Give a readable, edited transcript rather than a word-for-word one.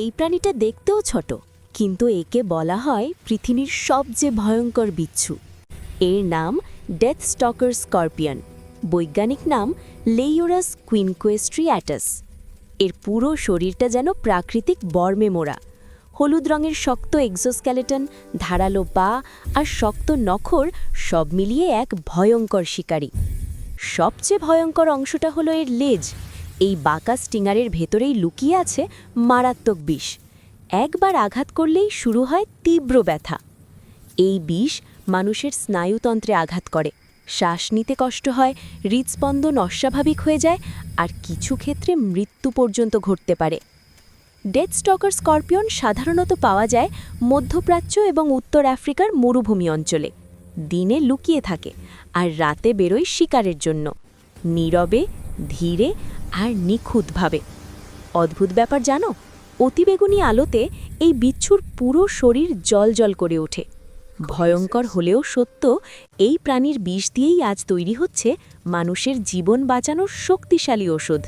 এই প্রাণীটা দেখতেও ছোট, কিন্তু একে বলা হয় পৃথিবীর সবচেয়ে ভয়ঙ্কর বিচ্ছু। এর নাম ডেথ স্টকার স্করপিয়ন, বৈজ্ঞানিক নাম লেইওরাস কুইনকোয়েস্ট্রিয়াটাস। এর পুরো শরীরটা যেন প্রাকৃতিক বর্মে মোড়া। হলুদ রঙের শক্ত এক্সোস্কেলেটন, ধারালো পা আর শক্ত নখর সব মিলিয়ে এক ভয়ঙ্কর শিকারী। সবচেয়ে ভয়ঙ্কর অংশটা হলো এর লেজ। এই বাঁকা স্টিঙারের ভেতরেই লুকিয়ে আছে মারাত্মক বিষ। একবার আঘাত করলেই শুরু হয় তীব্র ব্যথা। এই বিষ মানুষের স্নায়ুতন্ত্রে আঘাত করে, শ্বাস নিতে কষ্ট হয়, হৃদস্পন্দন অস্বাভাবিক হয়ে যায়, আর কিছু ক্ষেত্রে মৃত্যু পর্যন্ত ঘটতে পারে। ডেথ স্টকার স্করপিয়ন সাধারণত পাওয়া যায় মধ্যপ্রাচ্য এবং উত্তর আফ্রিকার মরুভূমি অঞ্চলে। দিনে লুকিয়ে থাকে আর রাতে বেরোয় শিকারের জন্য, নীরবে, ধীরে আর নিখুঁতভাবে। অদ্ভুত ব্যাপার জানো, অতিবেগুনি আলোতে এই বিচ্ছুর পুরো শরীর জ্বলজ্বল করে ওঠে। ভয়ঙ্কর হলেও সত্য, এই প্রাণীর বিষ দিয়েই আজ তৈরি হচ্ছে মানুষের জীবন বাঁচানোর শক্তিশালী ওষুধ।